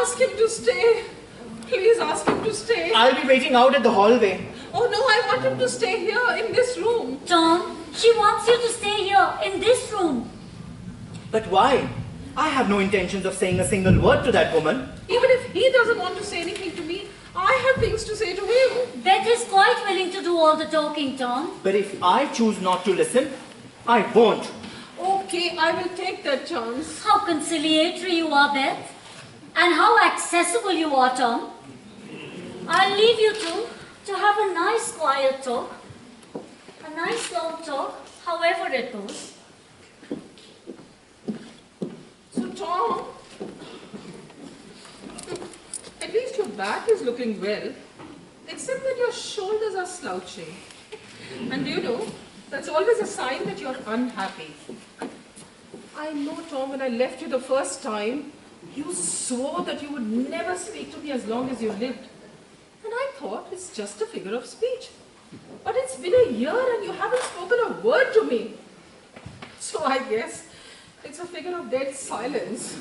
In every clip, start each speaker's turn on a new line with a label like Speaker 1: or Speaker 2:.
Speaker 1: Ask him to stay. Please ask him to stay.
Speaker 2: I'll be waiting out at the hallway.
Speaker 1: Oh no, I want him to stay here in this room.
Speaker 3: Tom, she wants you to stay here in this room.
Speaker 2: But why? I have no intentions of saying a single word to that woman.
Speaker 1: Even if he doesn't want to say anything to me, I have things to say to him.
Speaker 3: Beth is quite willing to do all the talking, Tom.
Speaker 2: But if I choose not to listen, I won't.
Speaker 1: Okay, I will take that chance.
Speaker 3: How conciliatory you are, Beth. And how accessible you are, Tom. I'll leave you two to have a nice quiet talk. A nice long talk, however it goes.
Speaker 1: So Tom, at least your back is looking well, except that your shoulders are slouching. And you know, that's always a sign that you're unhappy. I know, Tom, when I left you the first time, you swore that you would never speak to me as long as you lived. And I thought it's just a figure of speech. But it's been a year and you haven't spoken a word to me. So I guess it's a figure of dead silence.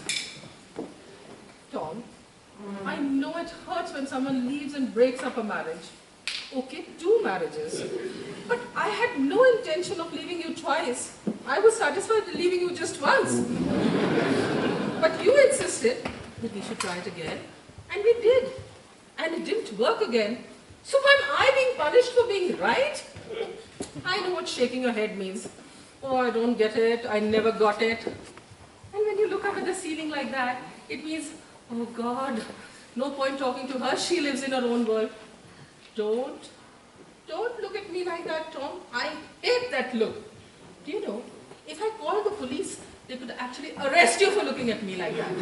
Speaker 1: Tom, I know it hurts when someone leaves and breaks up a marriage. Okay, 2 marriages. But I had no intention of leaving you twice. I was satisfied with leaving you just once. But you insisted that we should try it again. And we did. And it didn't work again. So am I being punished for being right? I know what shaking your head means. Oh, I don't get it. I never got it. And when you look up at the ceiling like that, it means, oh God, no point talking to her. She lives in her own world. Don't look at me like that, Tom. I hate that look. Do you know, if I called the police, they could actually arrest you for looking at me like that.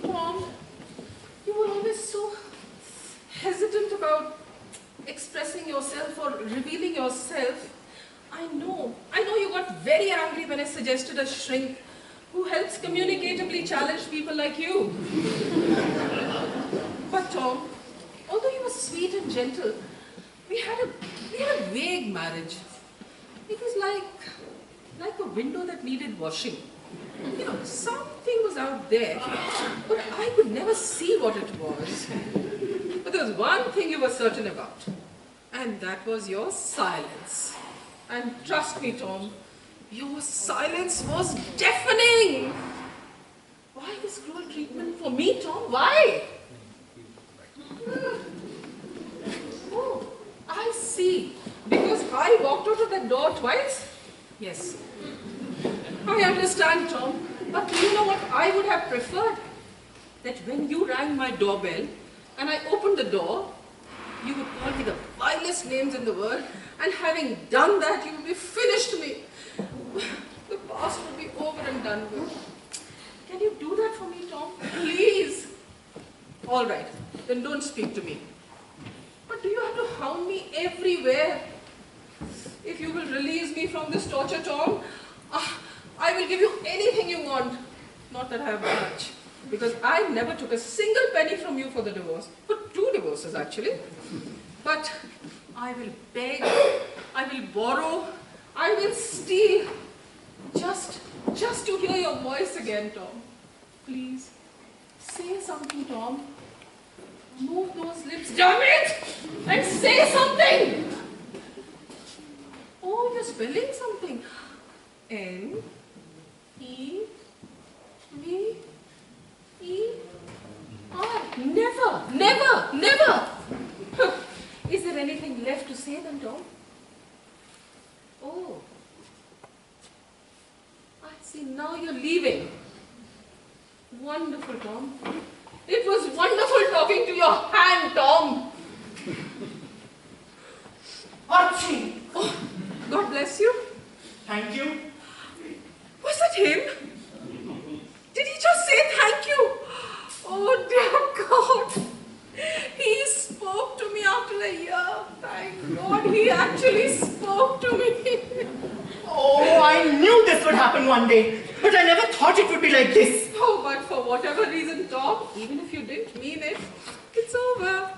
Speaker 1: Tom, you were always so hesitant about expressing yourself or revealing yourself. I know you got very angry when I suggested a shrink who helps communicatively challenge people like you. But Tom, although you were sweet and gentle, we had a vague marriage. It was like a window that needed washing. You know, something was out there, but I could never see what it was. But there was one thing you were certain about, and that was your silence. And trust me, Tom, your silence was deafening. Why this cruel treatment for me, Tom? Why? Oh, I see. Because I walked out of that door twice? Yes. I understand, Tom. But do you know what I would have preferred? That when you rang my doorbell and I opened the door, you would call me the vilest names in the world, and having done that, you would be finished me. The past would be over and done with. Can you do that for me, Tom? Please. All right, then don't speak to me. But do you have to hound me everywhere? If you will release me from this torture, Tom, I will give you anything you want. Not that I have much, because I never took a single penny from you for the divorce. For 2 divorces, actually. But I will beg, I will borrow, I will steal. Just to hear your voice again, Tom. Please, say something, Tom. Move those lips, damn it! And say something! Oh, you're spelling something. N-E-V-E-R. Never! Is there anything left to say then, Tom? Oh. I see, now you're leaving. Wonderful, Tom. It was wonderful talking to your hand, Tom.
Speaker 2: Archie!
Speaker 1: Oh, God bless you.
Speaker 2: Thank you.
Speaker 1: Was that him? Did he just say thank you? Oh, dear God. He spoke to me after a year. Thank God he actually spoke to me.
Speaker 2: Oh, I knew this would happen one day, but I never thought it would be like this.
Speaker 1: Oh, but for whatever reason, Tom, even if you didn't mean it, it's over.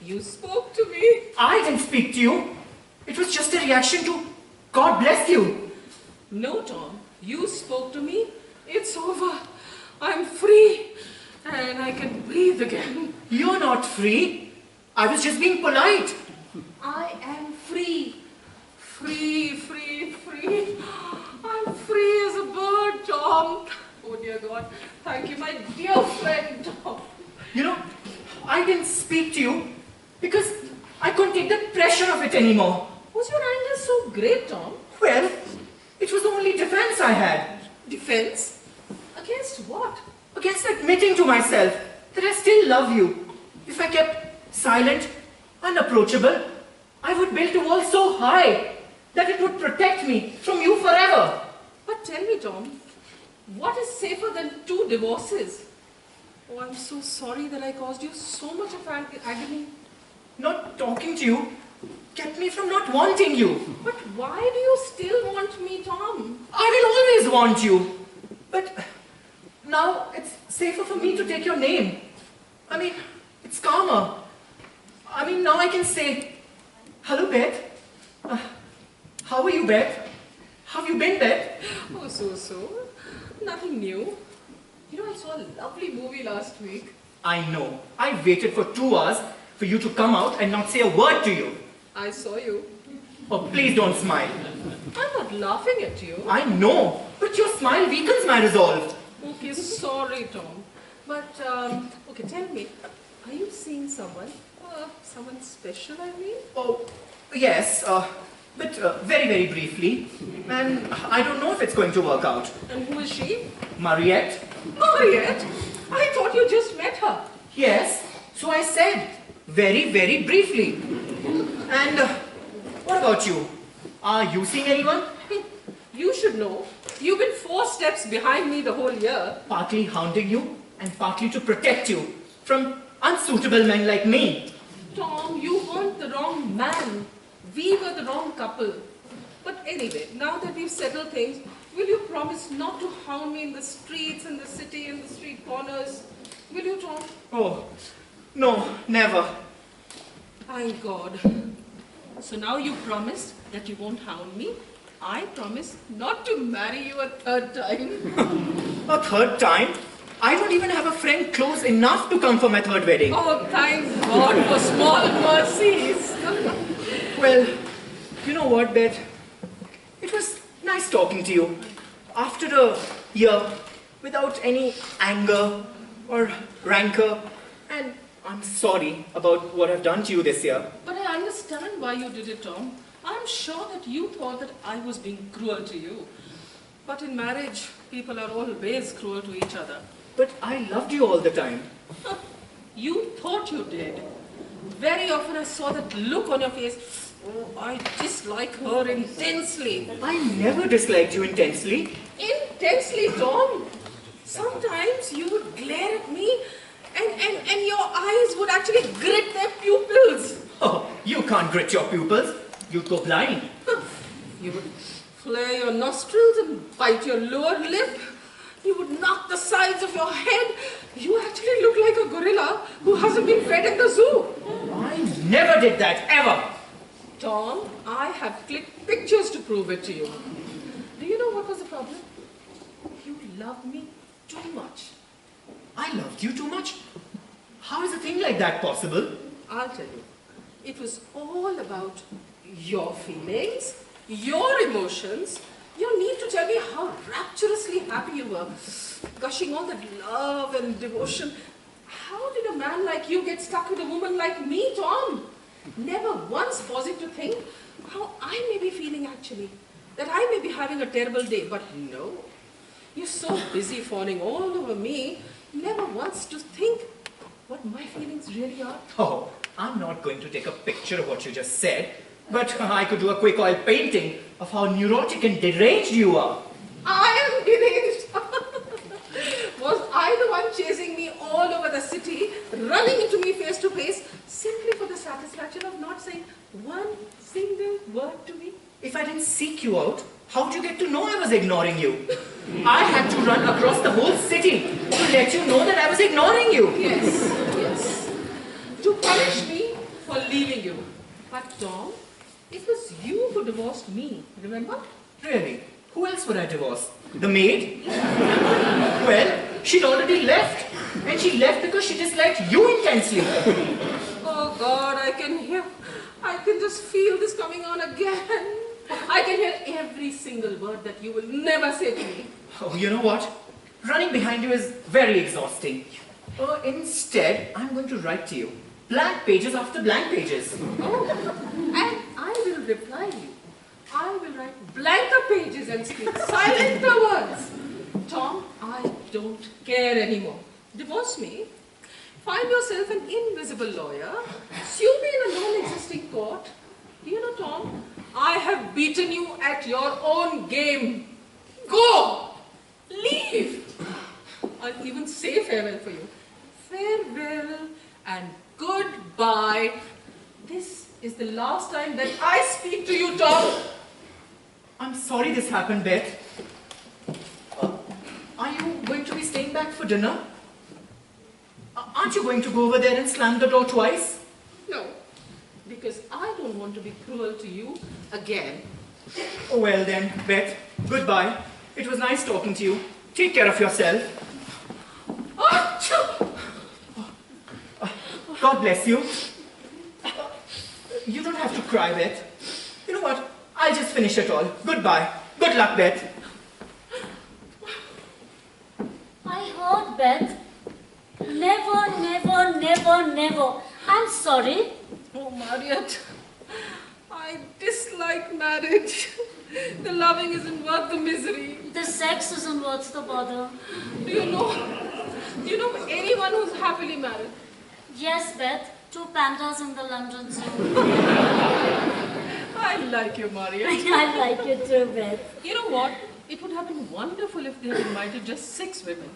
Speaker 1: You spoke to me.
Speaker 2: I didn't speak to you. It was just a reaction to God bless you.
Speaker 1: No, Tom, you spoke to me. It's over. I'm free. when I can breathe again.
Speaker 2: You're not free. I was just being polite.
Speaker 1: I am free. Free, free, free. I'm free as a bird, Tom. Oh dear God. Thank you, my dear friend, Tom.
Speaker 2: You know, I didn't speak to you because I couldn't take the pressure of it anymore.
Speaker 1: Was your anger so great, Tom?
Speaker 2: Well, it was the only defense I had.
Speaker 1: Defense? Against what?
Speaker 2: Against admitting to myself that I still love you. If I kept silent, unapproachable, I would build a wall so high that it would protect me from you forever.
Speaker 1: But tell me, Tom, what is safer than 2 divorces? Oh, I'm so sorry that I caused you so much of agony.
Speaker 2: Not talking to you kept me from not wanting you.
Speaker 1: But why do you still want me, Tom?
Speaker 2: I will always want you. But now it's safer for me to take your name. I mean, it's calmer. I mean, now I can say, hello, Beth. How are you, Beth? How have you been, Beth?
Speaker 1: Oh, so. Nothing new. You know, I saw a lovely movie last week.
Speaker 2: I know. I waited for 2 hours for you to come out and not say a word to you.
Speaker 1: I saw you.
Speaker 2: Oh, please don't smile.
Speaker 1: I'm not laughing at you.
Speaker 2: I know, but your smile weakens my resolve.
Speaker 1: Okay, sorry, Tom. But, okay, tell me, are you seeing someone? Someone special, I mean?
Speaker 2: Oh, yes, but very, very briefly. And I don't know if it's going to work out.
Speaker 1: And who is she?
Speaker 2: Mariette?
Speaker 1: Mariette? I thought you just met her.
Speaker 2: Yes, so I said, very, very briefly. And what about you? Are you seeing anyone?
Speaker 1: You should know. You've been 4 steps behind me the whole year.
Speaker 2: Partly hounding you and partly to protect you from unsuitable men like me.
Speaker 1: Tom, you weren't the wrong man. We were the wrong couple. But anyway, now that we've settled things, will you promise not to hound me in the streets, in the city, in the street corners? Will you, Tom?
Speaker 2: Oh, no, never.
Speaker 1: Thank God. So now you promised that you won't hound me. I promise not to marry you a 3rd time.
Speaker 2: A 3rd time? I don't even have a friend close enough to come for my 3rd wedding.
Speaker 1: Oh, thank God for small mercies.
Speaker 2: Well, you know what, Beth? It was nice talking to you. After a year, without any anger or rancor, and I'm sorry about what I've done to you this year.
Speaker 1: But I understand why you did it, Tom. I'm sure that you thought that I was being cruel to you. But in marriage, people are always cruel to each other.
Speaker 2: But I loved you all the time.
Speaker 1: You thought you did. Very often I saw that look on your face. Oh, I dislike her intensely.
Speaker 2: I never disliked you intensely.
Speaker 1: Intensely, Tom. Sometimes you would glare at me and your eyes would actually grit their pupils.
Speaker 2: Oh, you can't grit your pupils. You'd go blind.
Speaker 1: You would flare your nostrils and bite your lower lip. You would knock the sides of your head. You actually look like a gorilla who hasn't been fed in the zoo.
Speaker 2: I never did that, ever.
Speaker 1: Tom, I have clicked pictures to prove it to you. Do you know what was the problem? You love me too much.
Speaker 2: I loved you too much? How is a thing like that possible?
Speaker 1: I'll tell you. It was all about your feelings, your emotions, your need to tell me how rapturously happy you were, gushing all that love and devotion. How did a man like you get stuck with a woman like me, Tom? Never once pausing to think how I may be feeling actually, that I may be having a terrible day, but no. You're so busy fawning all over me, never once to think what my feelings really are.
Speaker 2: Oh, I'm not going to take a picture of what you just said, but I could do a quick oil painting of how neurotic and deranged you are.
Speaker 1: I am deranged. Was I the one chasing me all over the city, running into me face to face, simply for the satisfaction of not saying one single word to me?
Speaker 2: If I didn't seek you out, how would you get to know I was ignoring you? I had to run across the whole city to let you know that I was ignoring you.
Speaker 1: Yes. To punish me for leaving you. But Tom, it was you who divorced me, remember?
Speaker 2: Really? Who else would I divorce? The maid? Well, she'd already left. And she left because she disliked you intensely.
Speaker 1: Oh God, I can just feel this coming on again. I can hear every single word that you will never say to me.
Speaker 2: Oh, you know what? Running behind you is very exhausting. Instead, I'm going to write to you. Blank pages after blank pages.
Speaker 1: Oh, and I will reply you. I will write blanker pages and speak silenter words. Tom, I don't care anymore. Divorce me. Find yourself an invisible lawyer. Sue me in a non-existing court. Do you know, Tom, I have beaten you at your own game. Go! Leave! I'll even say farewell for you. Farewell and goodbye. This is the last time that I speak to you, Tom.
Speaker 2: I'm sorry this happened, Beth. Are you going to be staying back for dinner? Aren't you going to go over there and slam the door twice?
Speaker 1: No, because I don't want to be cruel to you again.
Speaker 2: Oh, well then, Beth, goodbye. It was nice talking to you. Take care of yourself. God bless you. You don't have to cry, Beth. You know what? I'll just finish it all. Goodbye. Good luck, Beth.
Speaker 3: I heard, Beth. Never, never, never, never. I'm sorry.
Speaker 1: Oh, Marriott, I dislike marriage. The loving isn't worth the misery.
Speaker 3: The sex isn't worth the bother.
Speaker 1: Do you know anyone who's happily married?
Speaker 3: Yes, Beth. 2 pandas in the London Zoo.
Speaker 1: I like you, Marriott.
Speaker 3: I like you too, Beth.
Speaker 1: You know what? It would have been wonderful if they had invited just 6 women.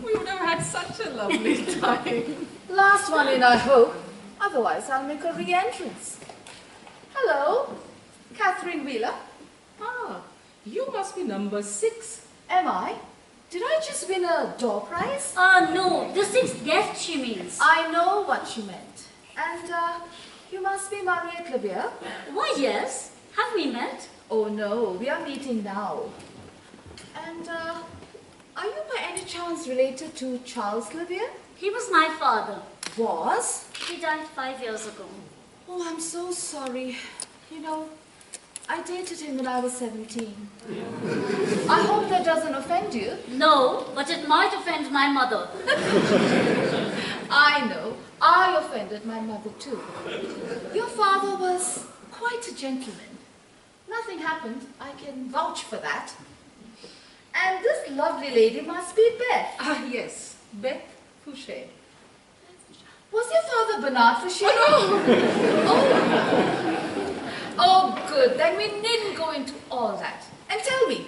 Speaker 1: We would have had such a lovely time.
Speaker 4: Last one in, I hope. Otherwise, I'll make a re-entrance. Hello, Catherine Wheeler.
Speaker 1: Ah, you must be number 6.
Speaker 4: Am I? Did I just win a door prize?
Speaker 3: No, the 6th guest, she means.
Speaker 4: I know what you meant. And, you must be Marriott Levier.
Speaker 3: Why, yes. Have we met?
Speaker 4: Oh no, we are meeting now. And, are you by any chance related to Charles Levier?
Speaker 3: He was my father.
Speaker 4: Was?
Speaker 3: He died 5 years ago.
Speaker 4: Oh, I'm so sorry. You know, I dated him when I was 17. I hope that doesn't offend you.
Speaker 3: No, but it might offend my mother.
Speaker 4: I know. I offended my mother too. Your father was quite a gentleman. Nothing happened. I can vouch for that. And this lovely lady must be Beth.
Speaker 1: Ah, yes, Beth Fouché.
Speaker 4: Was your father Bernard Fouché?
Speaker 1: Oh,
Speaker 4: Oh, good. Then we needn't go into all that. And tell me,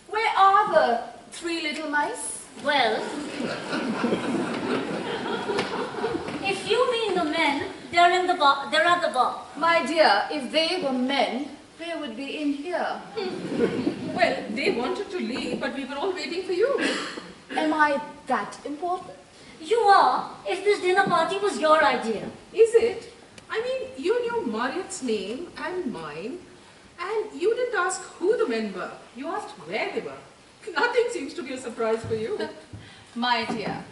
Speaker 4: where are the 3 little mice?
Speaker 3: Well, if you mean the men, they're in the bar. They're at the bar.
Speaker 4: My dear, if they were men, they would be in here.
Speaker 1: well, they wanted to leave, but we were all waiting for you.
Speaker 4: Am I that important?
Speaker 3: You are, if this dinner party was your idea.
Speaker 1: Is it? I mean, you knew Marriott's name and mine, and you didn't ask who the men were. You asked where they were. Nothing seems to be a surprise for you.
Speaker 4: My dear,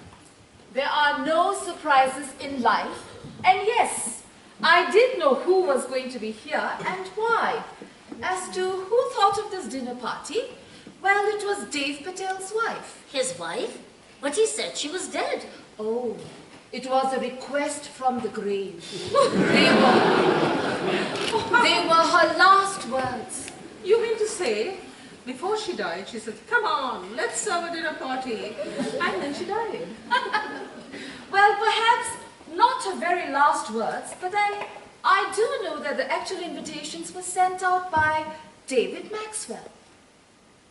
Speaker 4: there are no surprises in life. And yes, I did know who was going to be here and why. As to who thought of this dinner party, well, it was Dave Patel's wife.
Speaker 3: His wife? But he said she was dead.
Speaker 4: Oh, it was a request from the grave. They were her last words.
Speaker 1: You mean to say, before she died, she said, come on, let's serve a dinner party. And then she died.
Speaker 4: Well, perhaps not her very last words, but then I do know that the actual invitations were sent out by David Maxwell.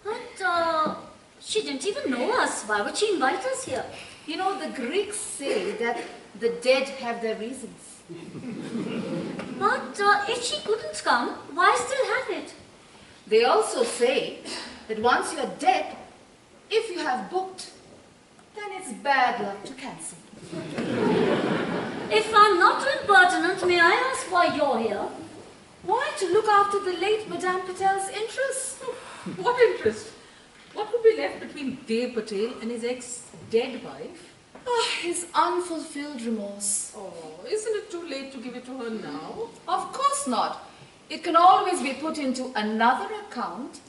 Speaker 3: But, she didn't even know us. Why would she invite us here?
Speaker 4: You know, the Greeks say that the dead have their reasons.
Speaker 3: But, if she couldn't come, why still have it?
Speaker 4: They also say that once you're dead, if you have booked, then it's bad luck to cancel.
Speaker 3: If I'm not impertinent, may I ask why you're here?
Speaker 4: Why, to look after the late Madame Patel's interests?
Speaker 1: What interest? What would be left between Dave Patel and his ex-dead wife?
Speaker 4: Ah, his unfulfilled remorse.
Speaker 1: Oh, isn't it too late to give it to her now?
Speaker 4: Of course not. It can always be put into another account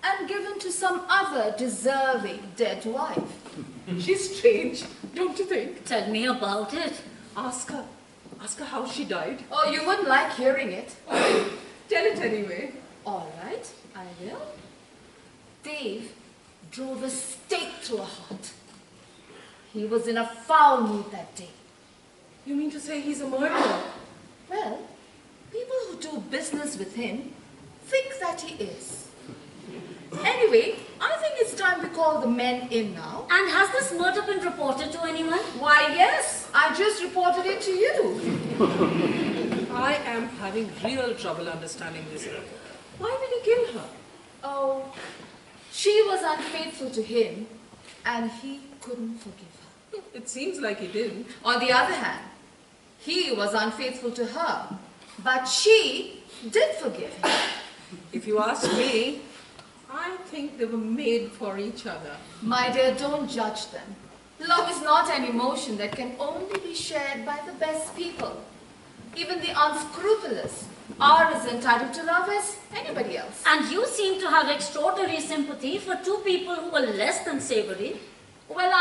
Speaker 4: and given to some other deserving dead wife.
Speaker 1: She's strange, don't you think?
Speaker 3: Tell me about it.
Speaker 1: Ask her. Ask her how she died.
Speaker 4: Oh, you wouldn't like hearing it.
Speaker 1: Tell it anyway.
Speaker 4: All right, I will. Dave drove a stake through her heart. He was in a foul mood that day.
Speaker 1: You mean to say he's a murderer?
Speaker 4: Well, people who do business with him think that he is. Anyway, I think it's time we call the men in now.
Speaker 3: And has this murder been reported to anyone?
Speaker 4: Why, yes, I just reported it to you.
Speaker 1: I am having real trouble understanding this. Why did he kill her?
Speaker 4: Oh, she was unfaithful to him and he couldn't forgive her.
Speaker 1: It seems like he didn't.
Speaker 4: On the other hand, he was unfaithful to her, but she did forgive him.
Speaker 1: If you ask me, I think they were made for each other.
Speaker 4: My dear, don't judge them. Love is not an emotion that can only be shared by the best people. Even the unscrupulous are as entitled to love as anybody else.
Speaker 3: And you seem to have extraordinary sympathy for two people who were less than savory.
Speaker 4: Well,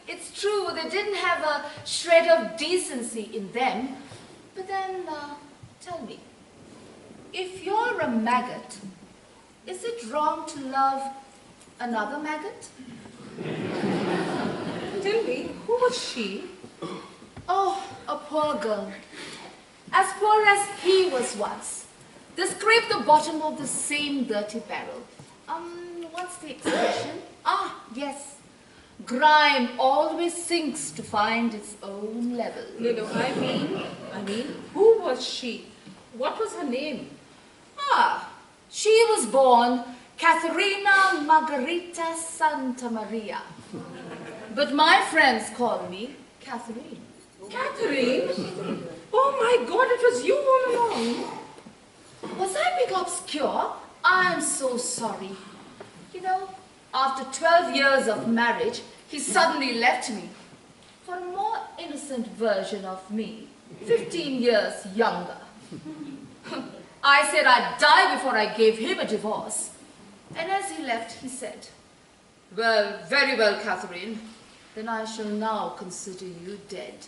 Speaker 4: it's true, they didn't have a shred of decency in them. But then, tell me, if you're a maggot, is it wrong to love another maggot?
Speaker 1: Tell me, who was she?
Speaker 4: Oh, a poor girl. As poor as he was once. They scraped the bottom of the same dirty barrel. What's the expression? Ah, yes. Grime always sinks to find its own level.
Speaker 1: No, I mean, who was she? What was her name?
Speaker 4: Ah, she was born Katharina Margarita Santa Maria. But my friends call me Catherine.
Speaker 1: Catherine? Oh my God, it was you all along.
Speaker 4: Was I being obscure? I'm so sorry. You know, after 12 years of marriage, he suddenly left me for a more innocent version of me, 15 years younger. I said I'd die before I gave him a divorce. And as he left, he said, "Well, very well, Catherine. Then I shall now consider you dead.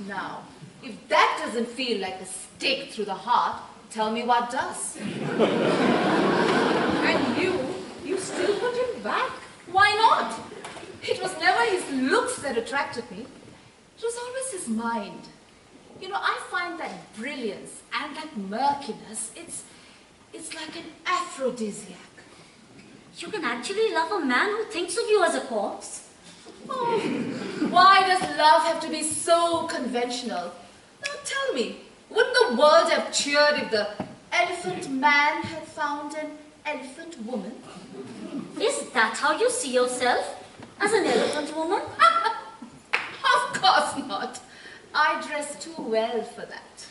Speaker 4: Now, if that doesn't feel like a stake through the heart, tell me what does."
Speaker 1: And you still put him back?
Speaker 4: Why not? It was never his looks that attracted me. It was always his mind. You know, I find that brilliance and that murkiness, it's like an aphrodisiac.
Speaker 3: You can actually love a man who thinks of you as a corpse.
Speaker 4: Oh, why does love have to be so conventional? Now tell me, wouldn't the world have cheered if the elephant man had found an elephant woman?
Speaker 3: Is that how you see yourself? As an elephant woman?
Speaker 4: Of course not. I dress too well for that.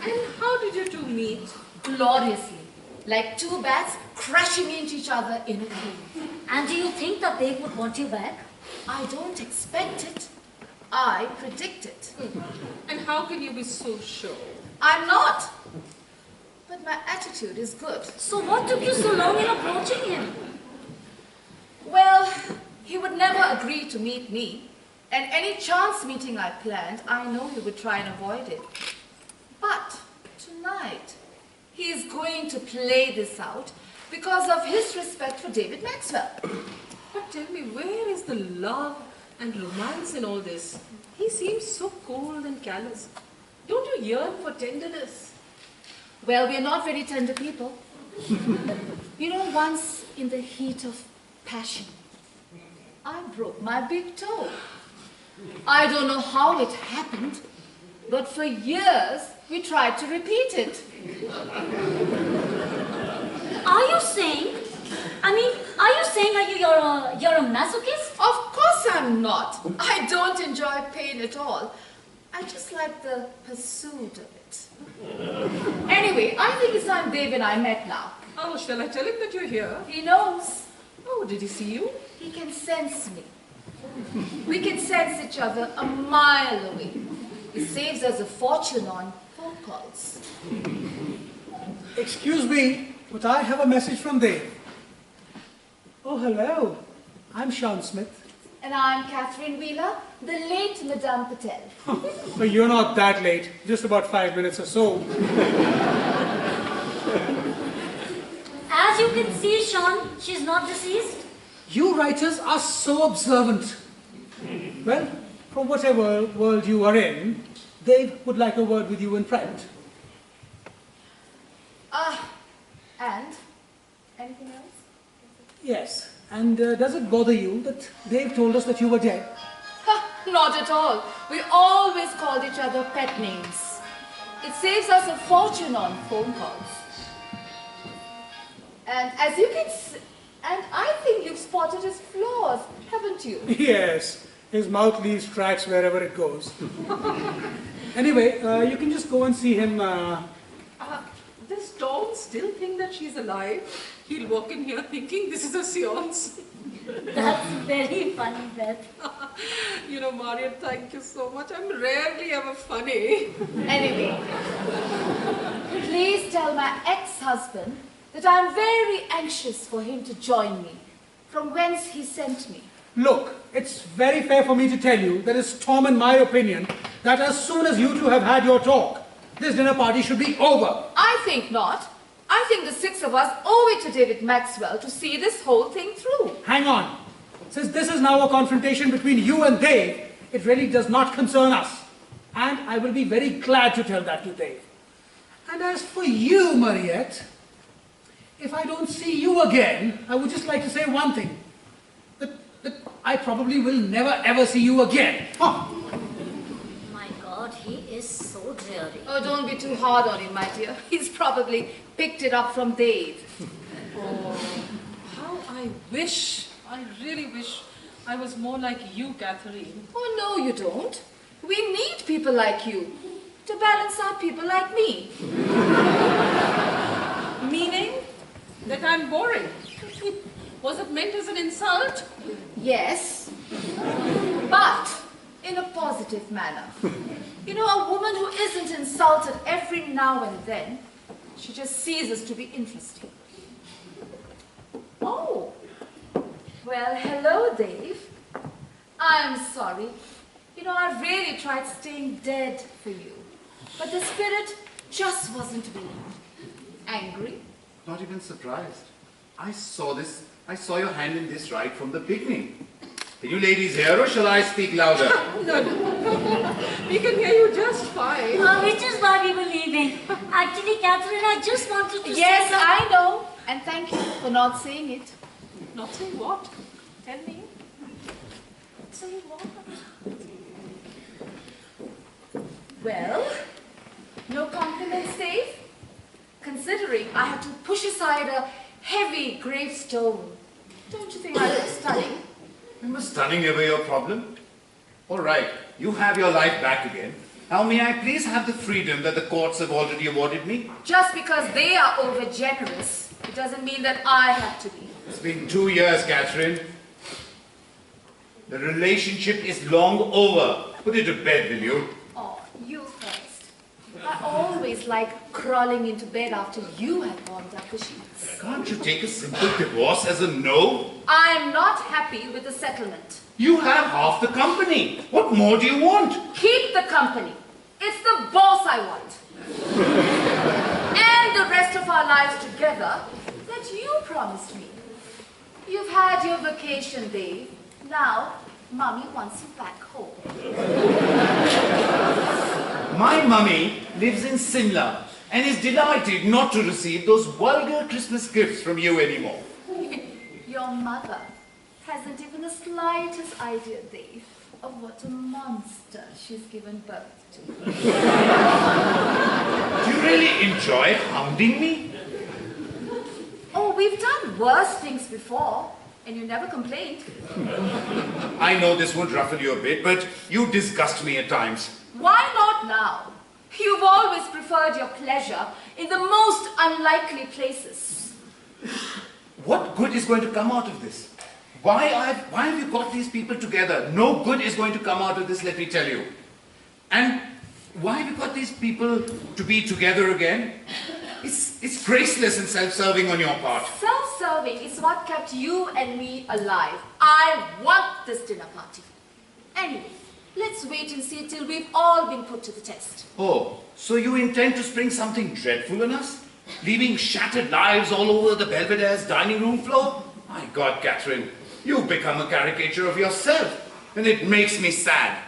Speaker 1: And how did you two meet?
Speaker 4: Gloriously, like two bats crashing into each other in a cave.
Speaker 3: And do you think that they would want you back?
Speaker 4: I don't expect it. I predict it.
Speaker 1: And how can you be so sure?
Speaker 4: I'm not. But my attitude is good.
Speaker 3: So what took you so long in approaching him?
Speaker 4: Well, he would never agree to meet me. And any chance meeting I planned, I know he would try and avoid it. But tonight, he is going to play this out because of his respect for David Maxwell.
Speaker 1: But tell me, where is the love and romance in all this? He seems so cold and callous. Don't you yearn for tenderness?
Speaker 4: Well, we are not very tender people. You know, once in the heat of passion, I broke my big toe. I don't know how it happened, but for years we tried to repeat it.
Speaker 3: Are you saying you're a masochist?
Speaker 4: Of course I'm not. I don't enjoy pain at all. I just like the pursuit of it. Anyway, I think it's time Dave and I met now.
Speaker 1: Oh, shall I tell him that you're here?
Speaker 4: He knows.
Speaker 1: Oh, did he see you?
Speaker 4: He can sense me. We can sense each other a mile away. It saves us a fortune on phone calls.
Speaker 5: Excuse me, but I have a message from Dave. Oh, hello. I'm Sean Smith.
Speaker 4: And I'm Catherine Wheeler, the late Madame Patel.
Speaker 5: But you're not that late, just about 5 minutes or so.
Speaker 3: As you can see, Sean, she's not deceased.
Speaker 5: You writers are so observant. Well, from whatever world you are in, Dave would like a word with you in private.
Speaker 4: And? Anything else?
Speaker 5: Yes, and does it bother you that Dave told us that you were dead?
Speaker 4: Not at all. We always called each other pet names. It saves us a fortune on phone calls. And as you can see, and I think you've spotted his flaws, haven't you?
Speaker 5: Yes, his mouth leaves tracks wherever it goes. Anyway, you can just go and see him.
Speaker 1: Does Tom still think that she's alive? He'll walk in here thinking this is a seance.
Speaker 3: That's very funny, Beth.
Speaker 1: You know, Marriott, thank you so much. I'm rarely ever funny.
Speaker 4: Anyway, please tell my ex-husband that I'm very anxious for him to join me, from whence he sent me.
Speaker 5: Look, it's very fair for me to tell you that it's Tom and my opinion that as soon as you two have had your talk, this dinner party should be over.
Speaker 4: I think not. I think the six of us owe it to David Maxwell to see this whole thing through.
Speaker 5: Hang on. Since this is now a confrontation between you and Dave, it really does not concern us. And I will be very glad to tell that to Dave. And as for you, Mariette, if I don't see you again, I would just like to say one thing. That I probably will never ever see you again. Huh.
Speaker 3: My God, he is so dreary.
Speaker 4: Oh, don't be too hard on him, my dear. He's probably picked it up from Dave.
Speaker 1: Oh, how I really wish I was more like you, Catherine.
Speaker 4: Oh, no, you don't. We need people like you to balance out people like me.
Speaker 1: Meaning that I'm boring. Was it meant as an insult?
Speaker 4: Yes, but in a positive manner. You know, a woman who isn't insulted every now and then, she just ceases to be interesting. Oh, well, hello, Dave. I'm sorry. You know, I really tried staying dead for you, but the spirit just wasn't willing. Angry?
Speaker 6: Not even surprised. I saw your hand in this right from the beginning. Can you ladies hear or shall I speak louder?
Speaker 1: No. We can hear you just fine.
Speaker 3: Which is why we were leaving. Actually, Catherine, I just wanted to
Speaker 4: Yes,
Speaker 3: say that...
Speaker 4: I know. And thank you for not saying it.
Speaker 1: Not saying what? Tell me.
Speaker 4: Saying what? Well, no compliments, Dave. Considering I had to push aside a heavy gravestone, don't you think I look stunning?
Speaker 6: Was stunning ever your problem? All right, you have your life back again. Now may I please have the freedom that the courts have already awarded me?
Speaker 4: Just because they are over generous, it doesn't mean that I have to be.
Speaker 6: It's been 2 years, Catherine. The relationship is long over. Put it to bed, will you?
Speaker 4: Oh, you first. I always like crawling into bed after you have warmed up the sheets.
Speaker 6: Can't you take a simple divorce as a no?
Speaker 4: I am not happy with the settlement.
Speaker 6: You have half the company. What more do you want?
Speaker 4: Keep the company. It's the boss I want. And the rest of our lives together that you promised me. You've had your vacation, Dave. Now, Mummy wants you back home.
Speaker 6: My mummy lives in Simla and is delighted not to receive those vulgar Christmas gifts from you anymore.
Speaker 4: Your mother hasn't even the slightest idea, Dave, of what a monster she's given birth to.
Speaker 6: Do you really enjoy hounding me?
Speaker 4: Oh, we've done worse things before, and you never complained.
Speaker 6: I know this would ruffle you a bit, but you disgust me at times.
Speaker 4: Why not now? You've always preferred your pleasure in the most unlikely places.
Speaker 6: what good is going to come out of this? Why have you got these people together? No good is going to come out of this, let me tell you. And why have you got these people to be together again? It's graceless and self-serving on your part.
Speaker 4: Self-serving is what kept you and me alive. I want this dinner party. Anyway, let's wait and see till we've all been put to the test.
Speaker 6: Oh, so you intend to spring something dreadful on us? Leaving shattered lives all over the Belvedere's dining room floor? My God, Catherine, you've become a caricature of yourself, and it makes me sad.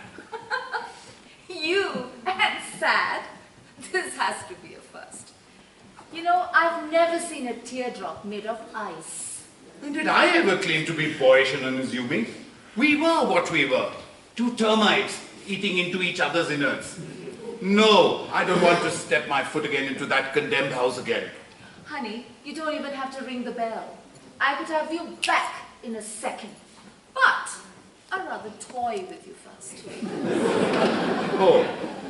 Speaker 4: You and sad? This has to be a first. You know, I've never seen a teardrop made of ice.
Speaker 6: When did I ever claim to be boyish and unassuming? We were what we were. Two termites eating into each other's innards. No, I don't want to step my foot again into that condemned house again.
Speaker 4: Honey, you don't even have to ring the bell. I could have you back in a second. But I'd rather toy with you first.
Speaker 6: Oh,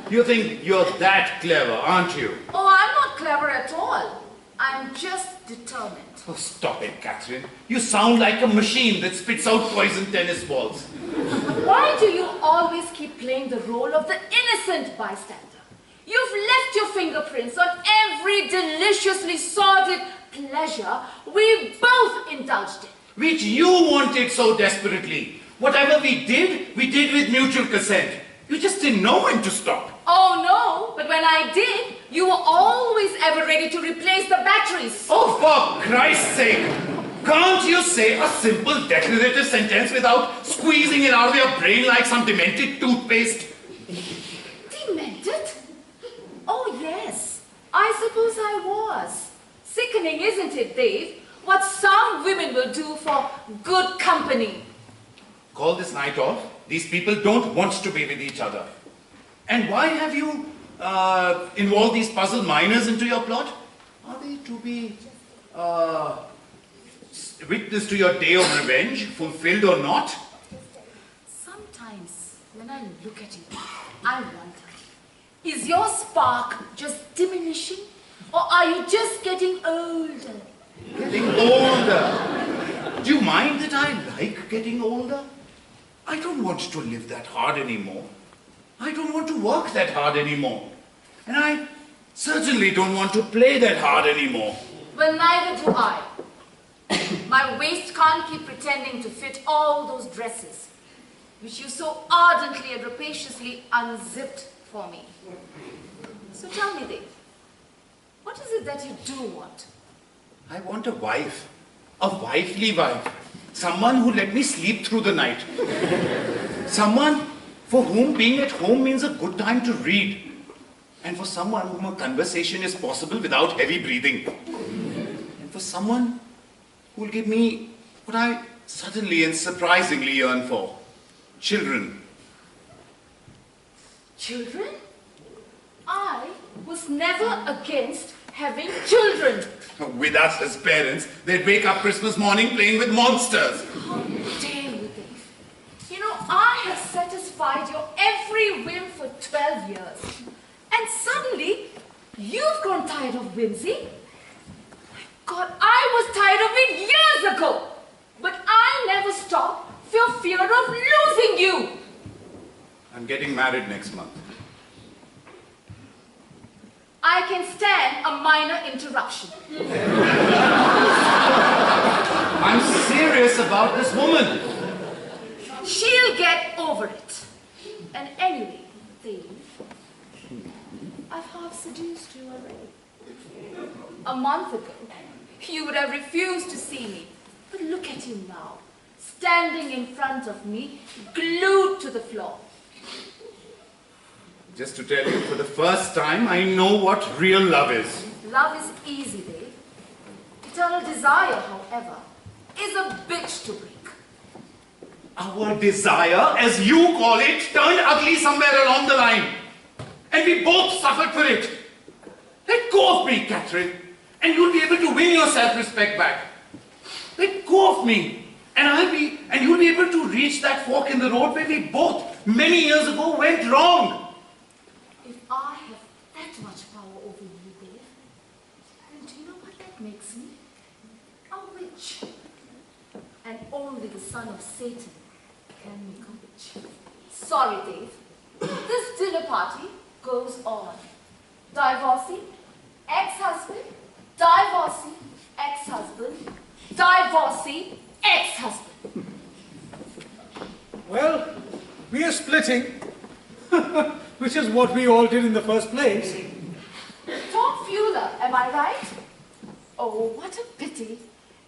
Speaker 6: you think you're that clever, aren't you?
Speaker 4: Oh, I'm not clever at all. I'm just determined.
Speaker 6: Oh, stop it, Catherine. You sound like a machine that spits out poison tennis balls.
Speaker 4: Why do you always keep playing the role of the innocent bystander? You've left your fingerprints on every deliciously sordid pleasure we both indulged in.
Speaker 6: Which you wanted so desperately. Whatever we did with mutual consent. You just didn't know when to stop.
Speaker 4: Oh no, but when I did, you were always ever ready to replace the batteries.
Speaker 6: Oh, for Christ's sake! Can't you say a simple declarative sentence without squeezing it out of your brain like some demented toothpaste?
Speaker 4: Demented? Oh yes, I suppose I was. Sickening, isn't it, Dave? What some women will do for good company.
Speaker 6: Call this night off. These people don't want to be with each other. And why have you involved these puzzle miners into your plot? Are they to be witness to your day of revenge, fulfilled or not?
Speaker 4: Sometimes when I look at you, I wonder, is your spark just diminishing? Or are you just getting older?
Speaker 6: Getting older. Do you mind that I like getting older? I don't want to live that hard anymore. I don't want to work that hard anymore. And I certainly don't want to play that hard anymore.
Speaker 4: Well, neither do I. My waist can't keep pretending to fit all those dresses, which you so ardently and rapaciously unzipped for me. So tell me, Dave, what is it that you do want?
Speaker 6: I want a wife. A wifely wife. Someone who let me sleep through the night. Someone for whom being at home means a good time to read. And for someone whom a conversation is possible without heavy breathing. And for someone who will give me what I suddenly and surprisingly yearn for. Children.
Speaker 4: Children? I was never against having children.
Speaker 6: With us as parents, they'd wake up Christmas morning playing with monsters.
Speaker 4: How dare you, Dave? You know, I have satisfied your every whim for 12 years. And suddenly, you've grown tired of whimsy. God, I was tired of it years ago. But I never stopped for fear of losing you.
Speaker 6: I'm getting married next month.
Speaker 4: I can stand a minor interruption.
Speaker 6: I'm serious about this woman.
Speaker 4: She'll get over it. And anyway, Dave, I've half seduced you already. A month ago, you would have refused to see me. But look at you now, standing in front of me, glued to the floor.
Speaker 6: Just to tell you, for the first time, I know what real love is.
Speaker 4: Love is easy, Dave. Eternal desire, however, is a bitch to break.
Speaker 6: Our desire, as you call it, turned ugly somewhere along the line. And we both suffered for it. Let go of me, Catherine, and you'll be able to win your self-respect back. Let go of me, and you'll be able to reach that fork in the road where we both, many years ago, went wrong.
Speaker 4: If I have that much power over you, Dave, then do you know what that makes me? A witch. and only the son of Satan can make a witch. Sorry, Dave. This dinner party goes on. Divorcee, ex-husband, divorcee, ex-husband, divorcee, ex-husband.
Speaker 5: Well, we are splitting, which is what we all did in the first place.
Speaker 4: Tom Fuller, am I right? Oh, what a pity.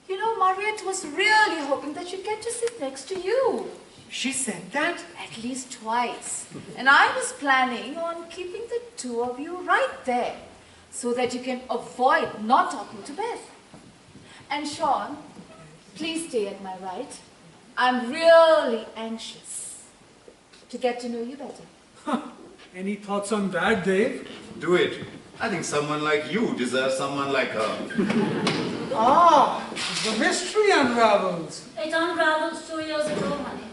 Speaker 4: You know, Mariette was really hoping that she'd get to sit next to you.
Speaker 2: She said that?
Speaker 4: At least twice. And I was planning on keeping the two of you right there so that you can avoid not talking to Beth. And Sean, please stay at my right. I'm really anxious to get to know you better.
Speaker 5: Any thoughts on that, Dave?
Speaker 6: Do it. I think someone like you deserves someone like her.
Speaker 5: Ah, the mystery unravels.
Speaker 3: It unraveled 2 years ago, honey.